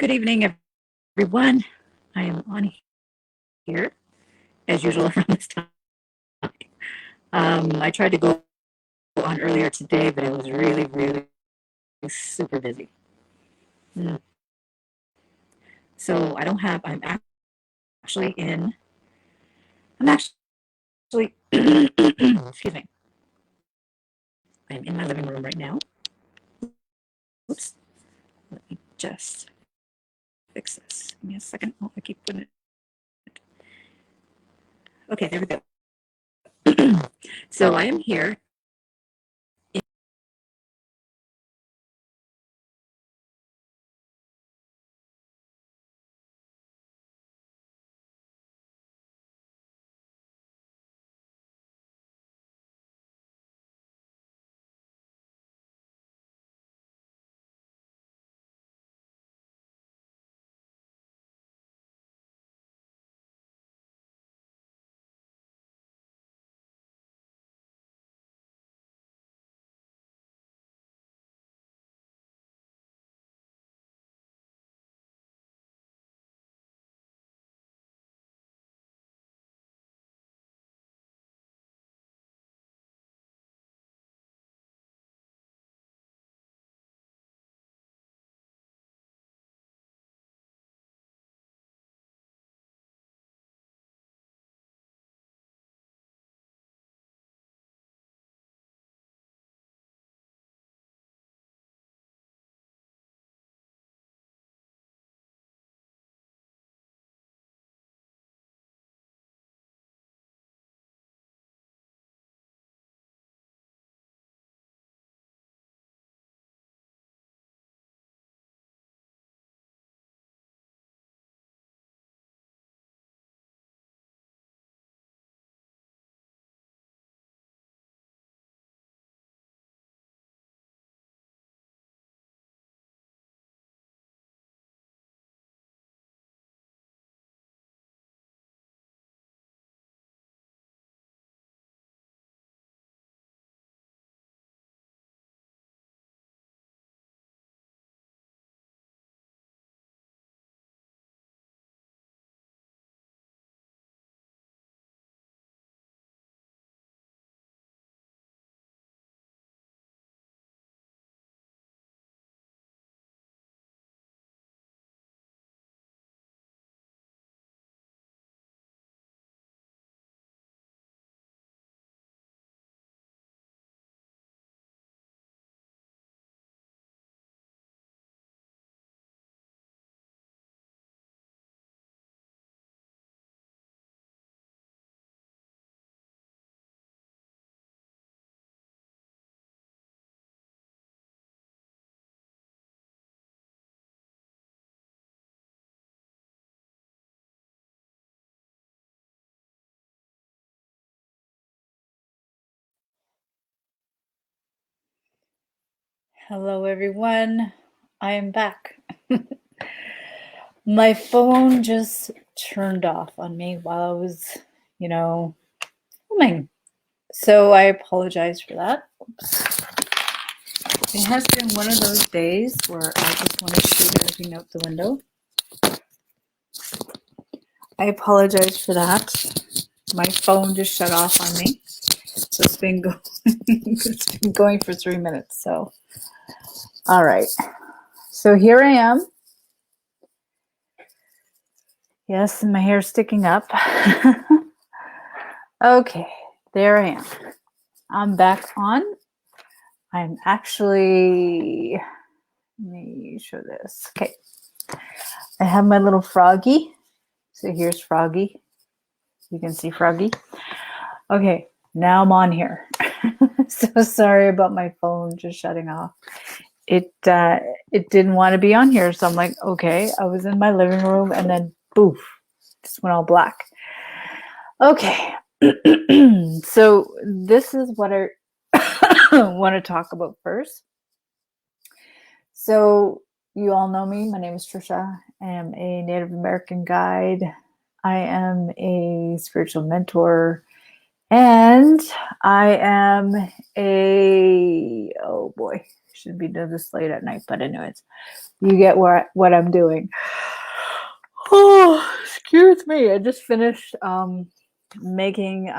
Good evening, everyone. I am on here as usual around this time. I tried to go on earlier today, but it was really, really super busy. Mm. So I don't have. Actually in. I'm actually. Excuse me. I'm in my living room right now. Oops. Let me just fix this. Give me a second. Oh, I keep putting it. Okay, there we go. So I am here. Hello, everyone. I am back. My phone just turned off on me while I was, filming. So I apologize for that. Oops. It has been one of those days where I just want to shoot everything out the window. I apologize for that. My phone just shut off on me. So it's been going for 3 minutes. So, all right. So here I am. Yes, and my hair's sticking up. Okay, there I am. I'm back on. I'm actually, let me show this. Okay, I have my little Froggy. So here's Froggy. You can see Froggy. Okay, now I'm on here. So sorry about my phone just shutting off. It didn't want to be on here, so I'm like, okay. I was in my living room, and then poof, just went all black. Okay, so this is what I want to talk about first. So you all know me. My name is Trisha. I am a Native American guide. I am a spiritual mentor, And I am oh boy, shouldn't be doing this late at night, but anyways, you get what I'm doing. Oh, excuse me. I just finished making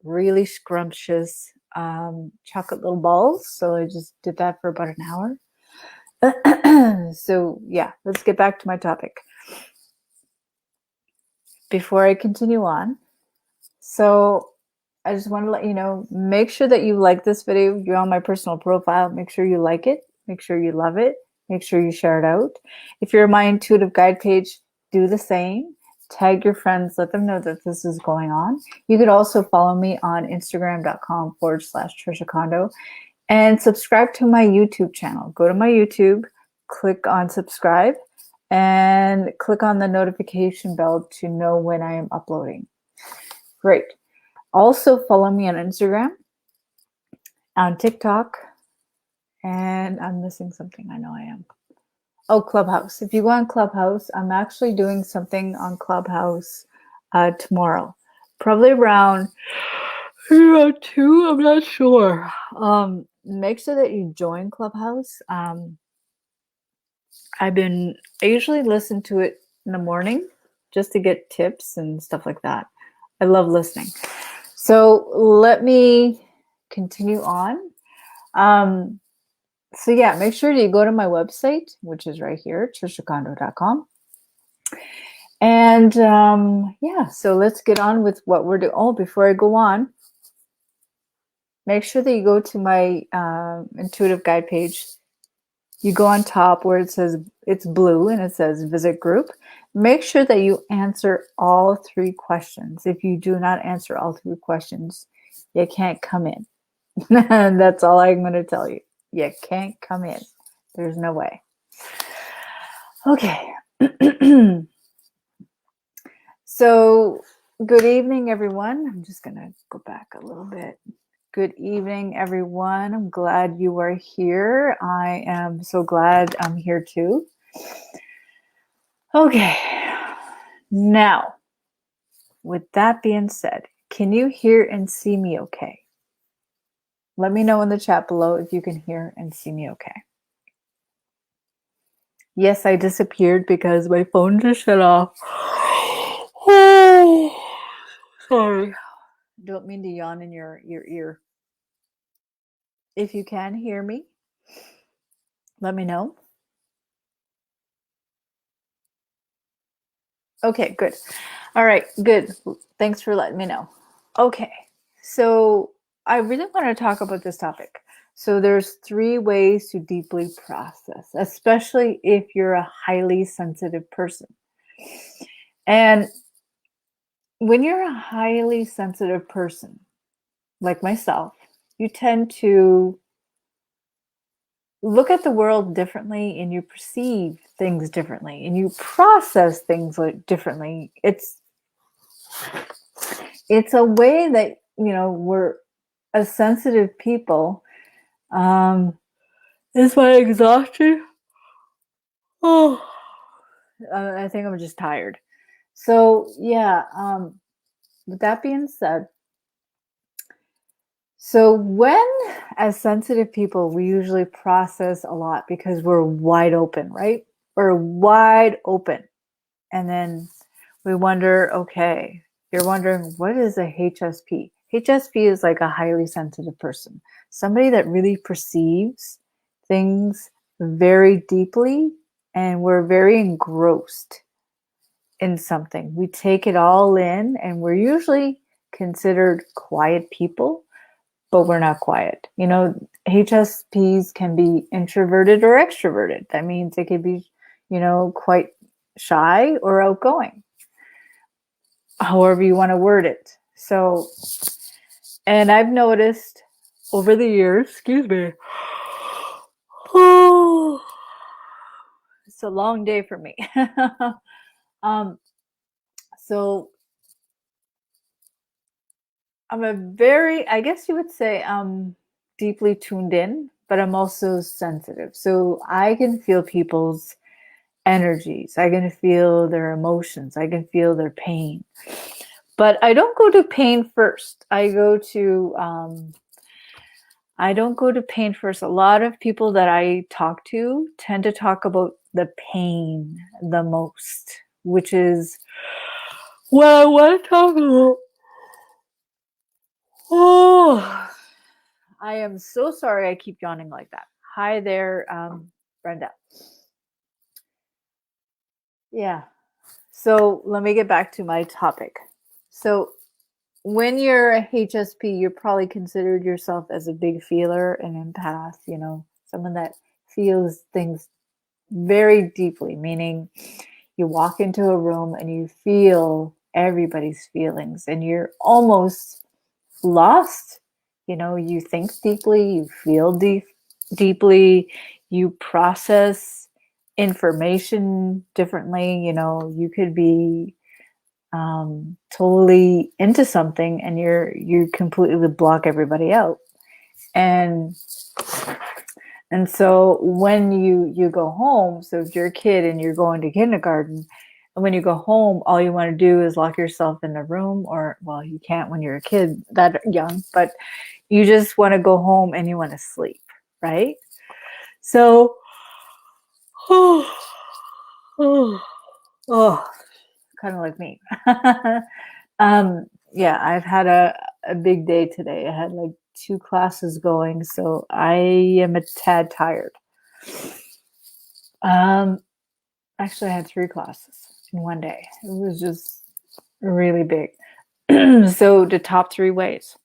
really scrumptious chocolate little balls. So I just did that for about an hour. So yeah, let's get back to my topic. Before I continue on, so I just want to let you know, make sure that you like this video. You're on my personal profile. Make sure you like it. Make sure you love it. Make sure you share it out. If you're on my intuitive guide page, do the same. Tag your friends. Let them know that this is going on. You could also follow me on Instagram.com/trishacondo and subscribe to my YouTube channel. Go to my YouTube, click on subscribe, and click on the notification bell to know when I am uploading. Great. Also follow me on Instagram, on TikTok, and I'm missing something. I know I am. Oh, Clubhouse. If you go on Clubhouse, I'm actually doing something on Clubhouse tomorrow. Probably around 2, I'm not sure. Make sure that you join Clubhouse. I usually listen to it in the morning just to get tips and stuff like that. I love listening. So let me continue on. So yeah, make sure you go to my website, which is right here, trishacondo.com. And yeah, so let's get on with what we're doing. Oh, before I go on, make sure that you go to my intuitive guide page. You go on top where it says, it's blue and it says visit group. Make sure that you answer all 3 questions. If you do not answer all 3 questions, you can't come in. That's all I'm going to tell you. You can't come in. There's no way. Okay. So, good evening, everyone. I'm just going to go back a little bit. Good evening, everyone. I'm glad you are here. I am so glad I'm here too. Okay. Now, with that being said, can you hear and see me okay? Let me know in the chat below if you can hear and see me okay. Yes, I disappeared because my phone just shut off. Oh, sorry. Don't mean to yawn in your ear. If you can hear me, let me know. Okay, good. All right, good. Thanks for letting me know. Okay, so I really want to talk about this topic. So there's 3 ways to deeply process, especially if you're a highly sensitive person. And when you're a highly sensitive person, like myself, you tend to look at the world differently and you perceive things differently and you process things differently. It's a way that, we're as sensitive people. Is my exhaustion? Oh, I think I'm just tired. So yeah, with that being said, so when as sensitive people, we usually process a lot because we're wide open, right? We're wide open. And then we wonder, okay, you're wondering, what is a HSP? HSP is like a highly sensitive person, somebody that really perceives things very deeply, and we're very engrossed in something. We take it all in, and we're usually considered quiet people, but we're not quiet. HSPs can be introverted or extroverted. That means they could be, quite shy or outgoing, however you want to word it. So, and I've noticed over the years, excuse me, oh, it's a long day for me. So I'm I guess you would say I'm deeply tuned in, but I'm also sensitive. So I can feel people's energies. I can feel their emotions. I can feel their pain. But I don't go to pain first. I don't go to pain first. A lot of people that I talk to tend to talk about the pain the most, which is what I want to talk about. Oh, I am so sorry I keep yawning like that. Hi there, Brenda. Yeah. So let me get back to my topic. So when you're a HSP, you're probably considered yourself as a big feeler, an empath, someone that feels things very deeply, meaning you walk into a room and you feel everybody's feelings and you're almost lost. You think deeply, you feel deeply, you process information differently. You could be totally into something and you completely block everybody out. And so when you go home, so if you're a kid and you're going to kindergarten, and when you go home, all you want to do is lock yourself in the room, or, well, you can't when you're a kid that young, but you just want to go home and you want to sleep, right? So, oh, kind of like me. Yeah, I've had a big day today. I had like 2 classes going, so I am a tad tired. Actually, I had 3 classes in one day. It was just really big. So the top 3 ways.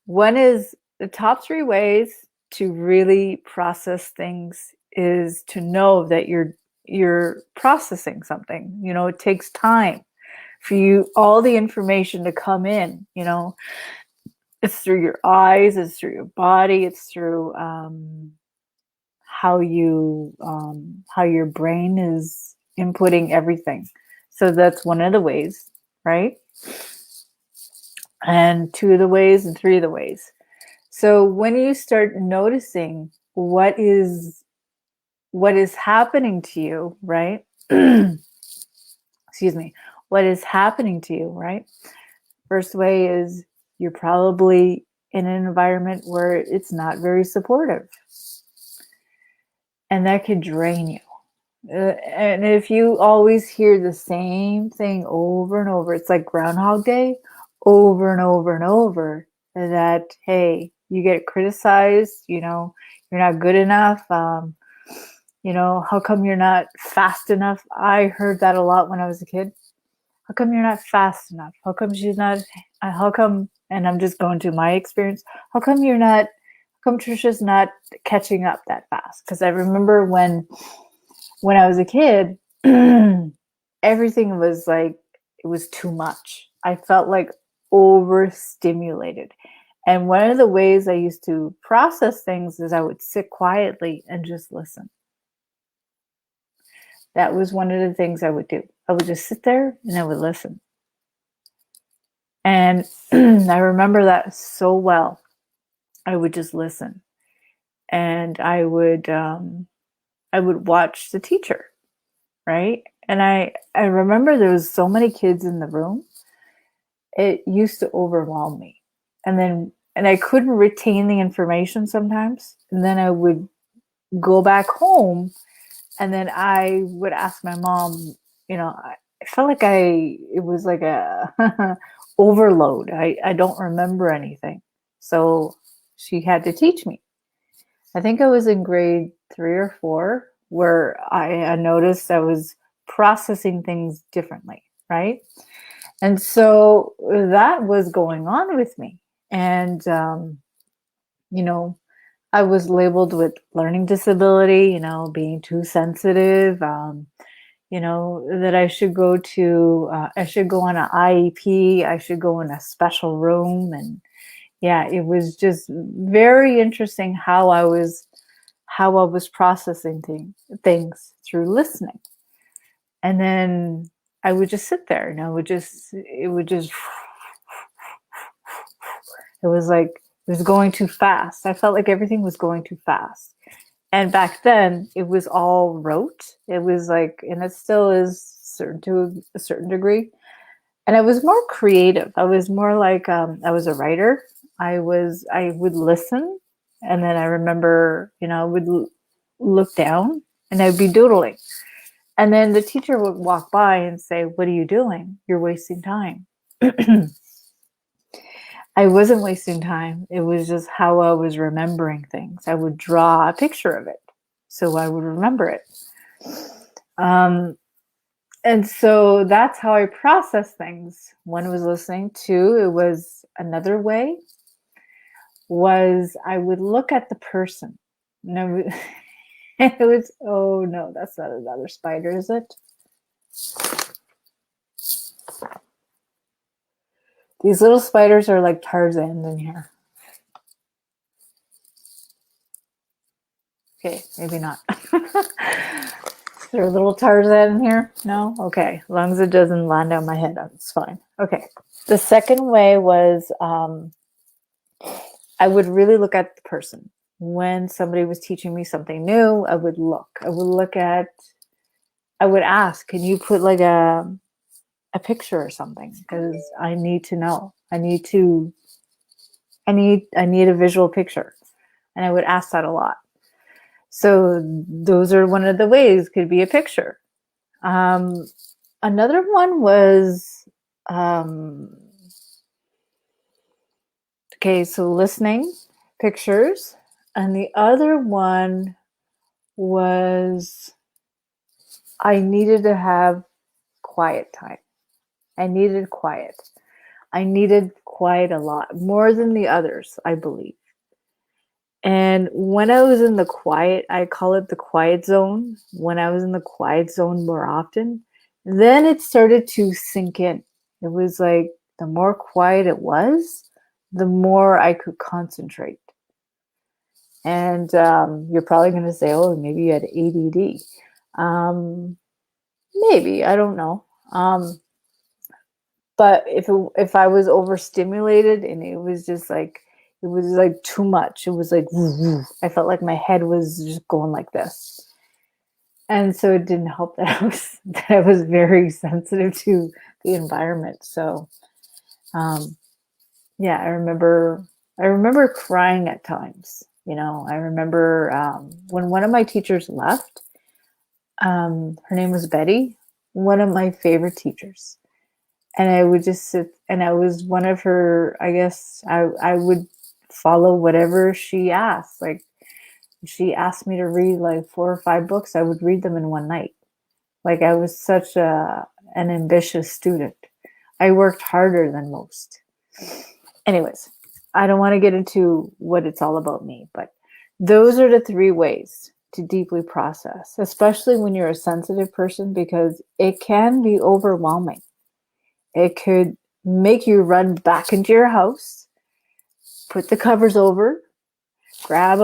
One is the top 3 ways to really process things is to know that you're processing something. It takes time for all the information to come in. It's through your eyes, it's through your body, it's through how your brain is inputting everything. So that's one of the ways, right? And 2 of the ways and 3 of the ways. So when you start noticing what is happening to you, right? Excuse me. What is happening to you, right? First way is you're probably in an environment where it's not very supportive. And that could drain you. And if you always hear the same thing over and over, it's like Groundhog Day, over and over and over, that, hey, you get criticized, you're not good enough. How come you're not fast enough? I heard that a lot when I was a kid. How come you're not fast enough? How come and I'm just going to my experience, how come Trisha's not catching up that fast? Because I remember when I was a kid, everything was like, it was too much. I felt like overstimulated. And one of the ways I used to process things is I would sit quietly and just listen. That was one of the things I would do. I would just sit there and I would listen. And I remember that so well. I would just listen. And I would watch the teacher, right? And I remember there was so many kids in the room. It used to overwhelm me. And I couldn't retain the information sometimes. And then I would go back home and then I would ask my mom, I felt like it was like a overload. I don't remember anything. So she had to teach me. I think I was in grade 3 or 4 where I noticed I was processing things differently, right? And so that was going on with me. And, I was labeled with learning disability, being too sensitive, that I should go on an IEP, I should go in a special room. And yeah, it was just very interesting how I was processing things through listening. And then I would just sit there and it was like, it was going too fast. I felt like everything was going too fast. And back then it was all rote. It was like, and it still is to a certain degree. And I was more creative. I was more like I was a writer. I would listen, and then I remember, I would look down and I'd be doodling. And then the teacher would walk by and say, "What are you doing? You're wasting time." I wasn't wasting time. It was just how I was remembering things. I would draw a picture of it so I would remember it. And so that's how I process things. When I was listening to, it was another way, was I would look at the person. No, it was, oh no, that's not another spider, is it? These little spiders are like Tarzan in here. Okay, maybe not. Is there a little Tarzan in here? No? Okay. As long as it doesn't land on my head, it's fine. Okay. The second way was I would really look at the person. When somebody was teaching me something new, I would look. I would ask, can you put like a picture or something? Because I need to know. I need a visual picture. And I would ask that a lot. So those are one of the ways, could be a picture. Another one was, okay, so listening, pictures. And the other one was I needed to have quiet time. I needed quiet. I needed quiet a lot, more than the others, I believe. And when I was in the quiet, I call it the quiet zone. When I was in the quiet zone more often, then it started to sink in. It was like the more quiet it was, the more I could concentrate. And you're probably going to say, oh, maybe you had ADD. Maybe, I don't know. But if I was overstimulated and it was like too much, it was like, I felt like my head was just going like this. And so it didn't help that I was very sensitive to the environment. So, yeah, I remember crying at times. I remember when one of my teachers left. Her name was Betty, one of my favorite teachers. And I would just sit, and I was one of her, I guess I would follow whatever she asked. Like, she asked me to read like 4 or 5 books, I would read them in one night. Like, I was such an ambitious student. I worked harder than most. Anyways, I don't want to get into what it's all about me, but those are the 3 ways to deeply process, especially when you're a sensitive person, because it can be overwhelming. It could make you run back into your house, put the covers over, grab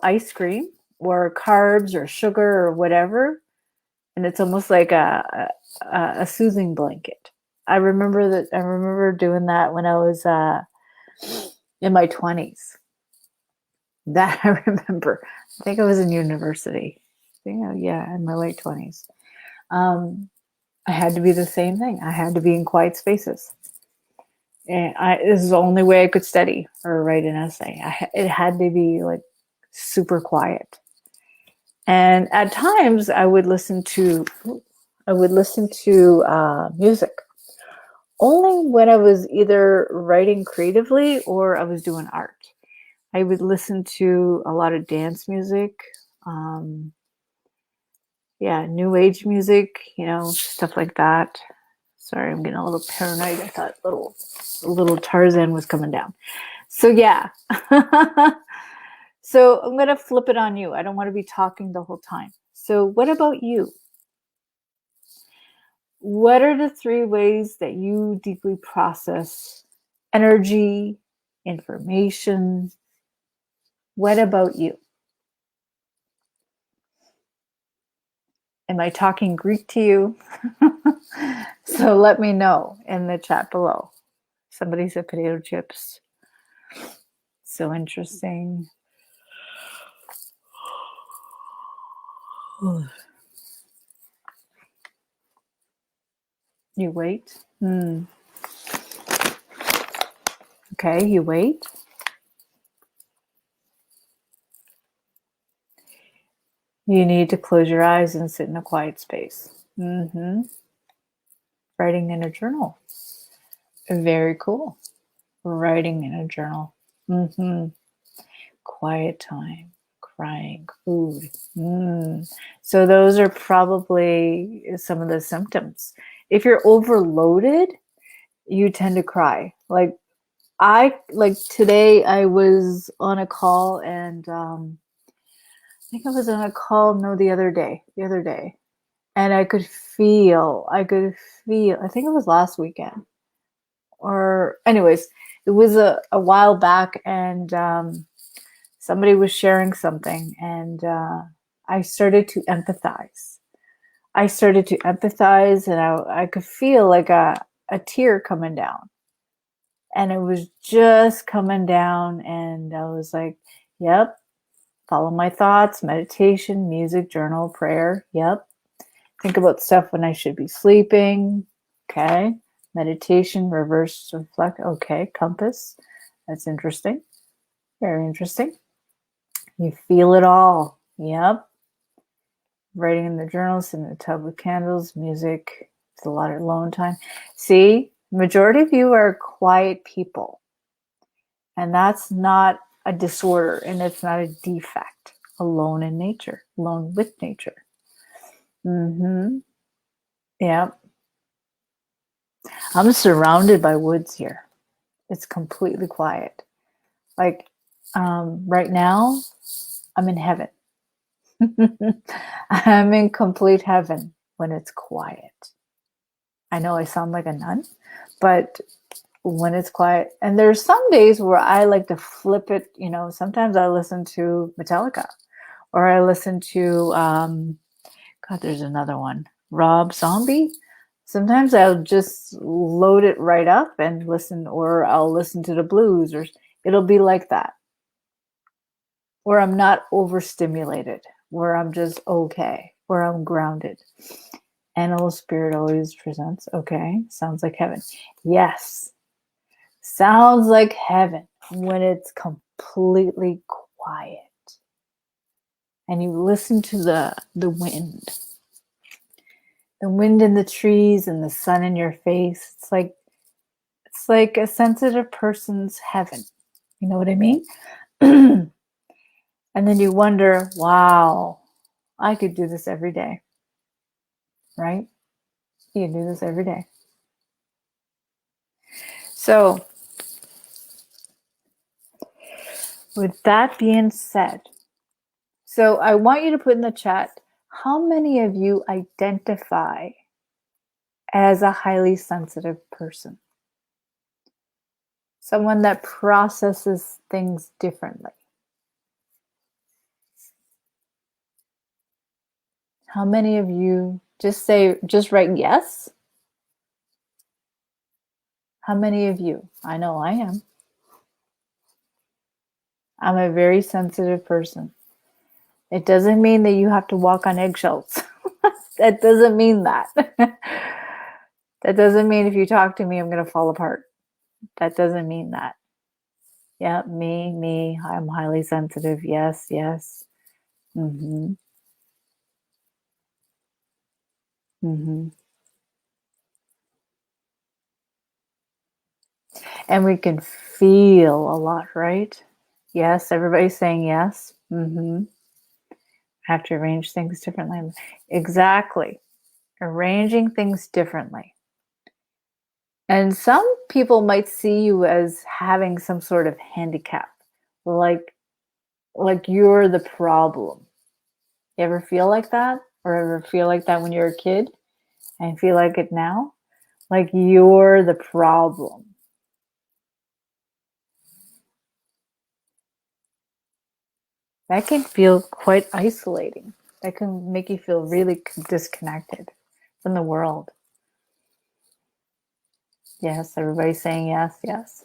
ice cream or carbs or sugar or whatever, and it's almost like a soothing blanket. I remember doing that when I was in my 20s. That I remember. I think I was in university. Yeah, in my late 20s. I had to be the same thing. I had to be in quiet spaces. And this is the only way I could study or write an essay. It had to be like super quiet. And at times I would listen to music. Only when I was either writing creatively or I was doing art. I would listen to a lot of dance music, new age music, stuff like that. Sorry, I'm getting a little paranoid. I thought little Tarzan was coming down. So yeah. So I'm going to flip it on you. I don't want to be talking the whole time. So what about you? What are the 3 ways that you deeply process energy, information? What about you? Am I talking Greek to you? So let me know in the chat below. Somebody said potato chips. So interesting. You wait. Okay, you wait. You need to close your eyes and sit in a quiet space. Writing in a journal. Very cool. Writing in a journal. Quiet time, crying, food. So those are probably some of the symptoms. If you're overloaded, you tend to cry. Like today I was on a call and I think I was on a call the other day. And I could feel, I think it was last weekend. Or anyways, it was a while back and somebody was sharing something and I started to empathize. And I could feel like a tear coming down. And it was just coming down and I was like, yep, follow my thoughts, meditation, music, journal, prayer. Yep. Think about stuff when I should be sleeping. Okay. Meditation, reverse reflect. Okay. Compass. That's interesting. Very interesting. You feel it all. Yep. Writing in the journals, in the tub with candles, music. It's a lot of alone time. See, majority of you are quiet people. And that's not a disorder and it's not a defect. Alone in nature, alone with nature. Yeah. I'm surrounded by woods here. It's completely quiet. Like right now, I'm in heaven. I'm in complete heaven when it's quiet. I know I sound like a nun, but when it's quiet, and there's some days where I like to flip it, sometimes I listen to Metallica or I listen to, God, there's another one, Rob Zombie. Sometimes I'll just load it right up and listen, or I'll listen to the blues, or it'll be like that. Where I'm not overstimulated, where I'm just okay, where I'm grounded. Animal spirit always presents. Okay, sounds like heaven. Yes, sounds like heaven when it's completely quiet. And you listen to the wind. The wind in the trees and the sun in your face. It's like a sensitive person's heaven. You know what I mean? And then you wonder, wow, I could do this every day. Right? You can do this every day. So, with that being said, so I want you to put in the chat, how many of you identify as a highly sensitive person? Someone that processes things differently. How many of you just write yes? How many of you? I know I am. I'm a very sensitive person. It doesn't mean that you have to walk on eggshells. That doesn't mean that. That doesn't mean if you talk to me, I'm going to fall apart. That doesn't mean that. Yeah, me, I'm highly sensitive. Yes. And we can feel a lot, right? Yes, everybody's saying yes. Have to arrange things differently. Exactly. Arranging things differently. And some people might see you as having some sort of handicap, like you're the problem. You ever feel like that? Or ever feel like that when you're a kid and feel like it now? Like you're the problem. That can feel quite isolating. That can make you feel really disconnected from the world. Yes, everybody's saying yes.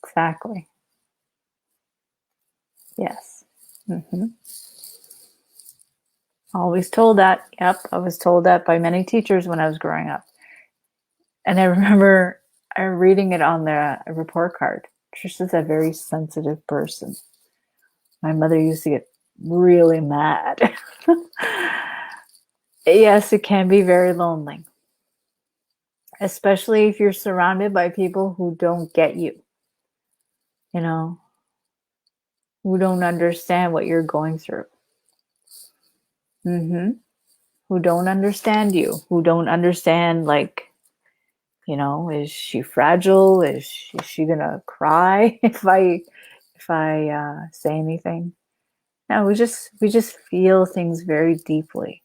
Exactly. Yes. Always told that. Yep, I was told that by many teachers when I was growing up. And I remember reading it on the report card. Trisha's a very sensitive person. My mother used to get really mad. Yes, it can be very lonely, especially if you're surrounded by people who don't get you, you know, who don't understand what you're going through. Who don't understand you, who don't understand, like, is she fragile? Is she gonna cry if I say anything? No, we just feel things very deeply,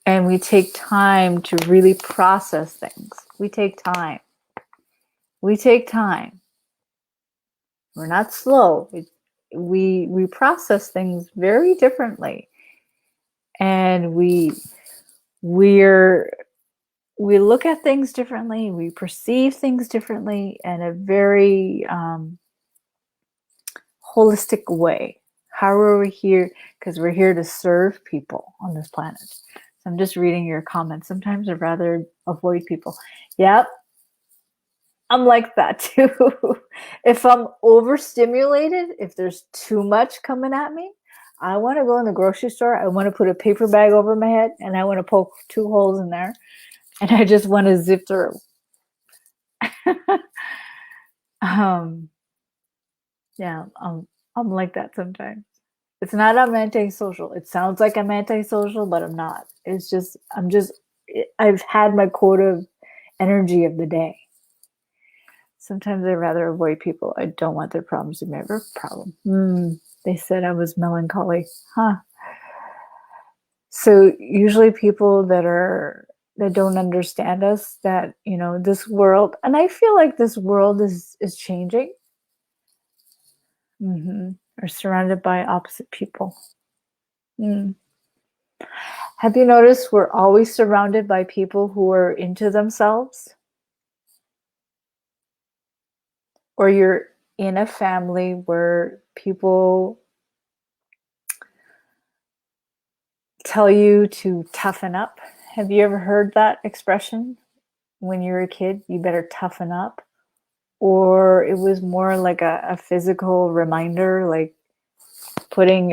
and we take time to really process things. We take time. We take time. We're not slow. We process things very differently, and we're we look at things differently. We perceive things differently in a very holistic way. How are we here? Because we're here to serve people on this planet. So I'm just reading your comments. Sometimes I'd rather avoid people. Yep, I'm like that too. If I'm overstimulated, if there's too much coming at me, I want to go in the grocery store. I want to put a paper bag over my head and I want to poke 2 holes in there and I just want to zip through. Yeah, I'm like that sometimes. It's not I'm antisocial. It sounds like I'm antisocial, but I'm not. I've had my quota of energy of the day. Sometimes I'd rather avoid people. I don't want their problems to be my problem. They said I was melancholy. Huh. So usually people that don't understand us, that, this world, and I feel like this world is changing. Are surrounded by opposite people. Have you noticed we're always surrounded by people who are into themselves? Or you're in a family where people tell you to toughen up. Have you ever heard that expression? When you were a kid, you better toughen up. Or it was more like a physical reminder, like putting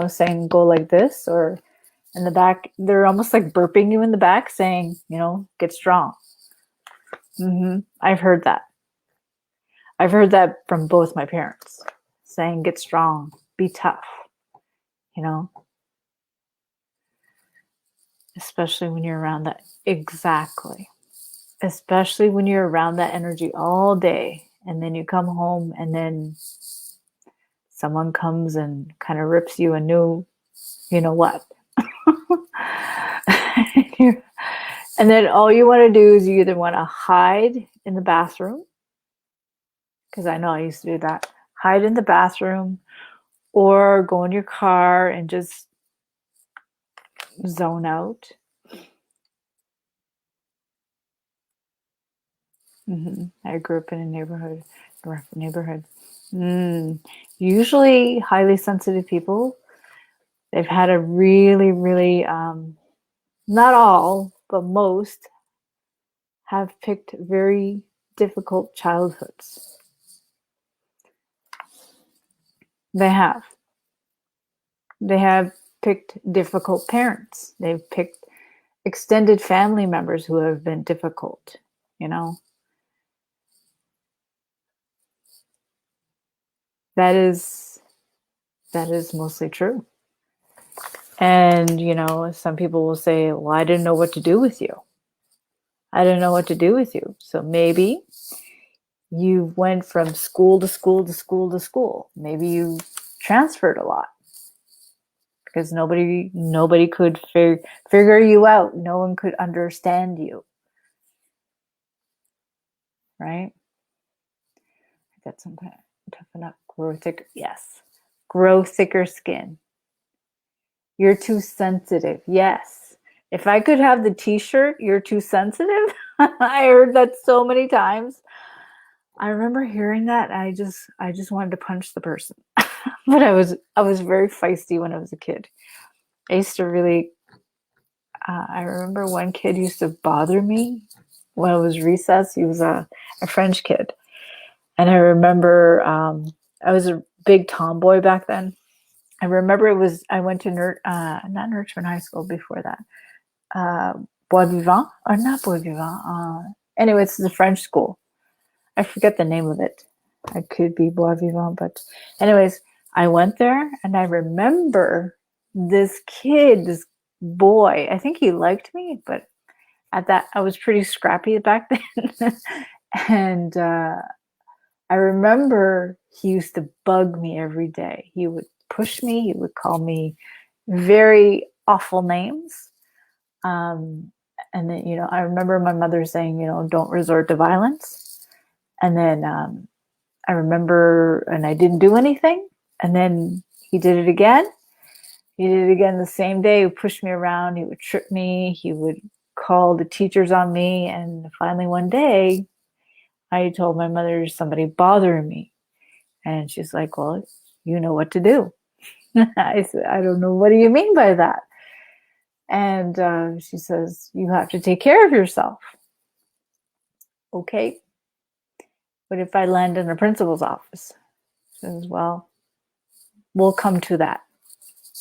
saying go like this, or in the back, they're almost like burping you in the back saying, get strong. I've heard that. I've heard that from both my parents, saying get strong, be tough, especially when you're around that. Exactly. Especially when you're around that energy all day and then you come home and then someone comes and kind of rips you a new, what. And then all you want to do is you either want to hide in the bathroom, because I know I used to do that, hide in the bathroom, or go in your car and just zone out. I grew up in a rough neighborhood. Usually highly sensitive people, they've had a really, really, not all, but most have picked very difficult childhoods. They have. They have picked difficult parents. They've picked extended family members who have been difficult, That is mostly true. And, some people will say, well, I didn't know what to do with you. I didn't know what to do with you. So maybe you went from school to school to school to school. Maybe you transferred a lot because nobody could figure you out. No one could understand you. Right? That's some kind of toughen up, grow thicker. Yes. Grow thicker skin. You're too sensitive. Yes. If I could have the t-shirt, you're too sensitive. I heard that so many times. I remember hearing that. I just wanted to punch the person. But I was very feisty when I was a kid. I used to really I remember one kid used to bother me when it was recess. He was a French kid. And I remember I was a big tomboy back then. I remember I went to not Nurchman High School before that. Bois Vivant, or not Bois Vivant. Anyway, it's the French school. I forget the name of it. I could be Bois Vivant, but anyways, I went there and I remember this kid, this boy, I think he liked me, but at that, I was pretty scrappy back then. And I remember he used to bug me every day. He would push me, he would call me very awful names. And then, I remember my mother saying, don't resort to violence. And then I remember, and I didn't do anything. And then he did it again. He did it again the same day. He would push me around. He would trip me. He would call the teachers on me. And finally, one day, I told my mother, there's somebody bothering me. And she's like, well, you know what to do. I said, I don't know. What do you mean by that? And she says, you have to take care of yourself. Okay. But if I land in the principal's office? She says, well, we'll come to that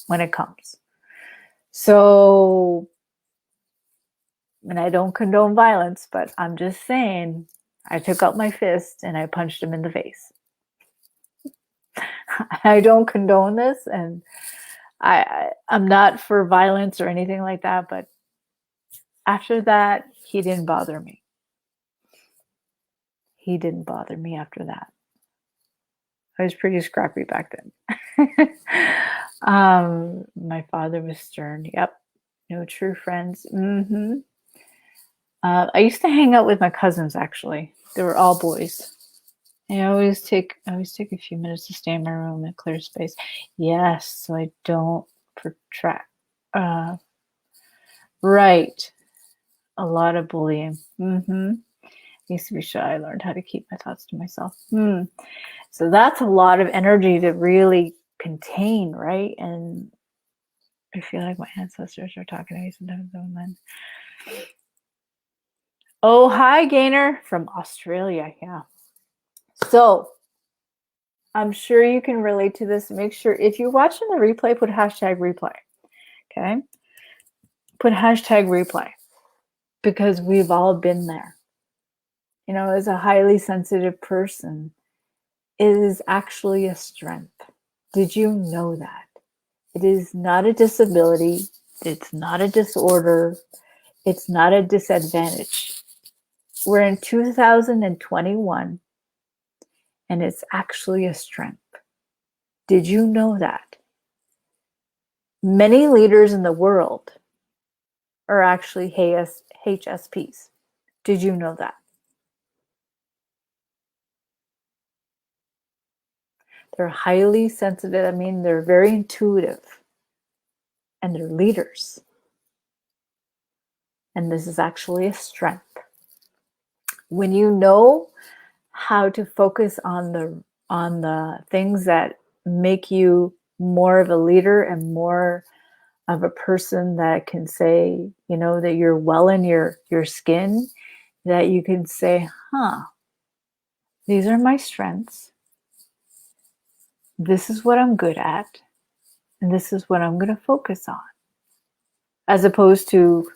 when it comes. So, and I don't condone violence, but I'm just saying, I took out my fist and I punched him in the face. I don't condone this, and I'm not for violence or anything like that, but after that, he didn't bother me. He didn't bother me after that. I was pretty scrappy back then. My father was stern. Yep. No true friends. Mm-hmm. I used to hang out with my cousins, actually. They were all boys. I always take a few minutes to stay in my room and clear space. Yes, so I don't protract. Right. A lot of bullying. Mm-hmm. I used to be shy. I learned how to keep my thoughts to myself. So that's a lot of energy to really contain, right? And I feel like my ancestors are talking to me sometimes. Oh, hi, Gainer from Australia. Yeah. So I'm sure you can relate to this. Make sure if you're watching the replay, put hashtag replay. Okay. Put hashtag replay, because we've all been there. As a highly sensitive person, it is actually a strength. Did you know that? It is not a disability. It's not a disorder. It's not a disadvantage. We're in 2021, and it's actually a strength. Did you know that? Many leaders in the world are actually HSPs. Did you know that? They're highly sensitive. I mean, they're very intuitive, and they're leaders. And this is actually a strength. When you know how to focus on the things that make you more of a leader and more of a person that can say, that you're well in your skin, that you can say, these are my strengths. This is what I'm good at. And this is what I'm going to focus on. As opposed to,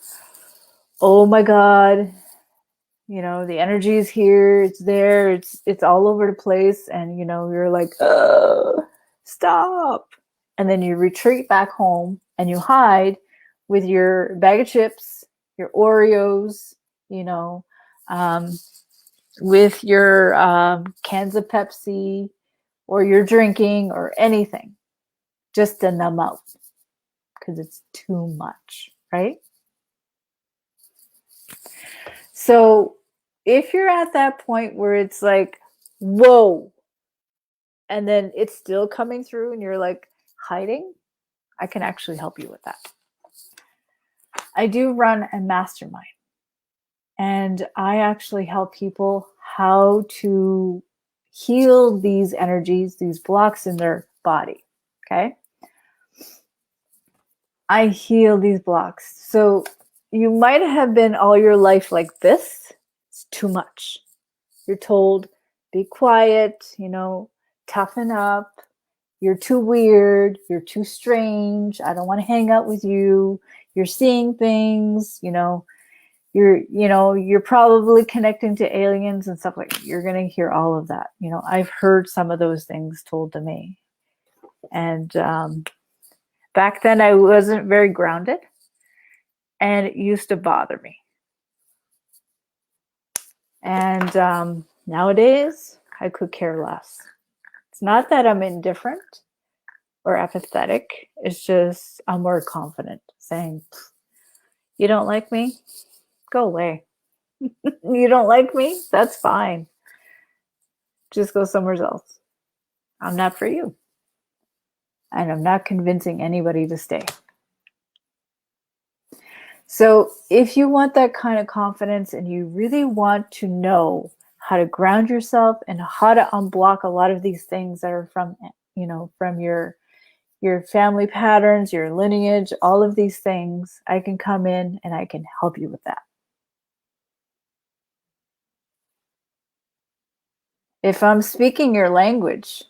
oh my God, the energy is here, it's there, it's all over the place. And, you're like, stop. And then you retreat back home and you hide with your bag of chips, your Oreos, with your cans of Pepsi, or you're drinking or anything, just to numb out, because it's too much, right? So if you're at that point where it's like, whoa, and then it's still coming through and you're like hiding, I can actually help you with that. I do run a mastermind, and I actually help people how to heal these energies, these blocks in their body. Okay. I heal these blocks. So you might have been all your life like this. It's too much. You're told, be quiet, toughen up. You're too weird. You're too strange. I don't want to hang out with you. You're seeing things, you're probably connecting to aliens and stuff like that. You're going to hear all of that. I've heard some of those things told to me. And back then I wasn't very grounded and it used to bother me. And nowadays I could care less. It's not that I'm indifferent or apathetic. It's just I'm more confident saying, you don't like me? Go away. You don't like me? That's fine. Just go somewhere else. I'm not for you. And I'm not convincing anybody to stay. So if you want that kind of confidence and you really want to know how to ground yourself and how to unblock a lot of these things that are from your family patterns, your lineage, all of these things, I can come in and I can help you with that. If I'm speaking your language,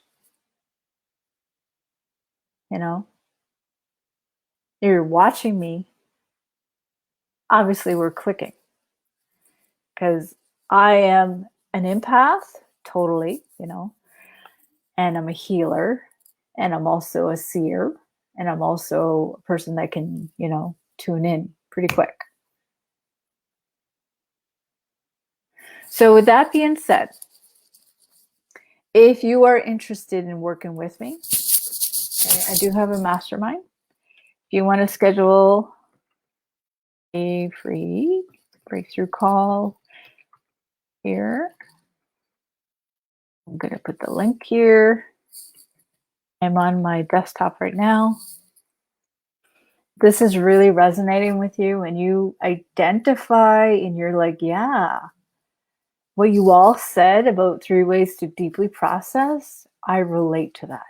you're watching me, obviously we're clicking. Because I am an empath, totally, and I'm a healer, and I'm also a seer, and I'm also a person that can, tune in pretty quick. So with that being said, if you are interested in working with me, I do have a mastermind. If you want to schedule a free breakthrough call here, I'm going to put the link here. I'm on my desktop right now. This is really resonating with you and you identify and you're like, yeah, what you all said about 3 ways to deeply process, I relate to that.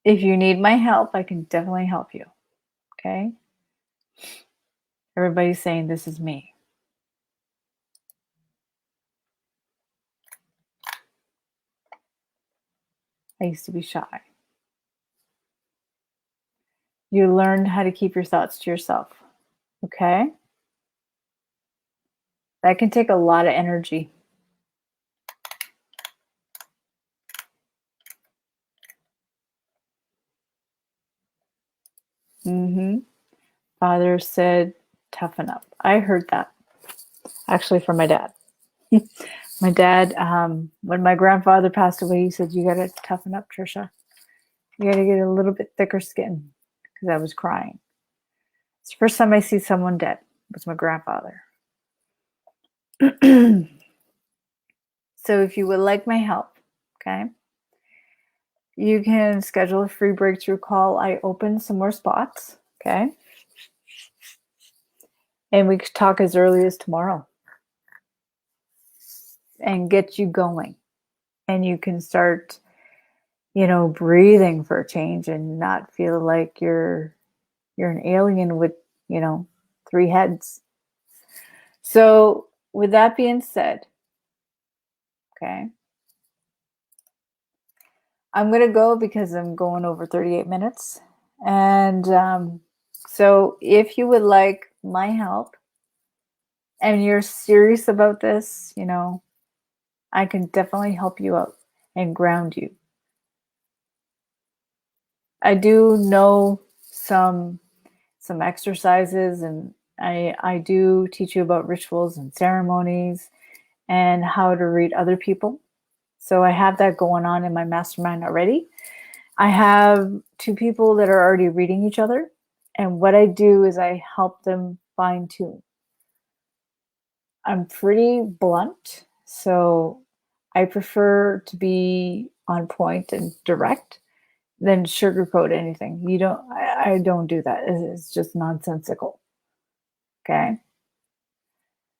If you need my help, I can definitely help you. Okay? Everybody's saying this is me. I used to be shy. You learned how to keep your thoughts to yourself. Okay? That can take a lot of energy. Father said, toughen up. I heard that actually from my dad. My dad, when my grandfather passed away, he said, you got to toughen up, Trisha. You got to get a little bit thicker skin, because I was crying. It's the first time I see someone dead. It was my grandfather. So if you would like my help, okay, you can schedule a free breakthrough call. I open some more spots, okay? And we could talk as early as tomorrow and get you going. And you can start, breathing for a change and not feel like you're an alien with, 3 heads. So with that being said, okay, I'm going to go because I'm going over 38 minutes. And so if you would like my help and you're serious about this, I can definitely help you out and ground you. I do know some exercises, and I do teach you about rituals and ceremonies and how to read other people. So I have that going on in my mastermind already. I have 2 people that are already reading each other. And what I do is I help them fine tune. I'm pretty blunt, so I prefer to be on point and direct than sugarcoat anything. I don't do that. It's just nonsensical. Okay.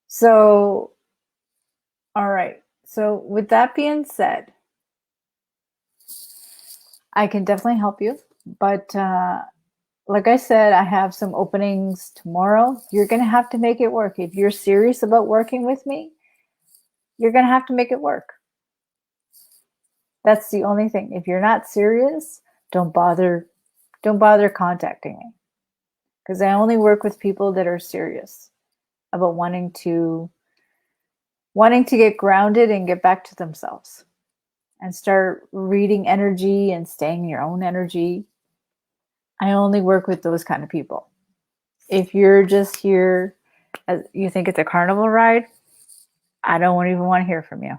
So, all right. So with that being said, I can definitely help you. But like I said, I have some openings tomorrow. You're going to have to make it work. If you're serious about working with me, you're going to have to make it work. That's the only thing. If you're not serious, don't bother contacting me, because I only work with people that are serious about wanting to get grounded and get back to themselves and start reading energy and staying in your own energy. I only work with those kind of people. If you're just here as you think it's a carnival ride, I don't even want to hear from you.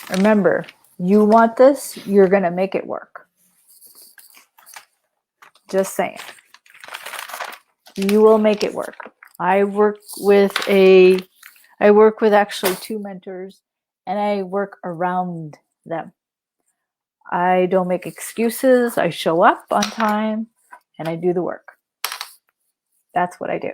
Remember, you want this, you're going to make it work. Just saying. You will make it work. I work with actually 2 mentors, and I work around them. I don't make excuses. I show up on time and I do the work. That's what I do.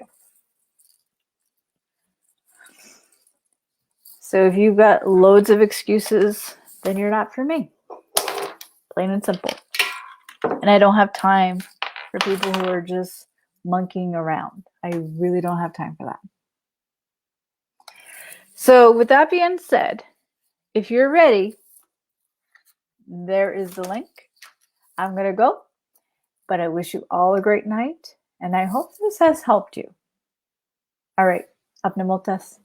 So if you've got loads of excuses, then you're not for me. Plain and simple. And I don't have time for people who are just monkeying around. I really don't have time for that. So with that being said, if you're ready, there is the link. I'm going to go, but I wish you all a great night, and I hope this has helped you. All right, apne multas.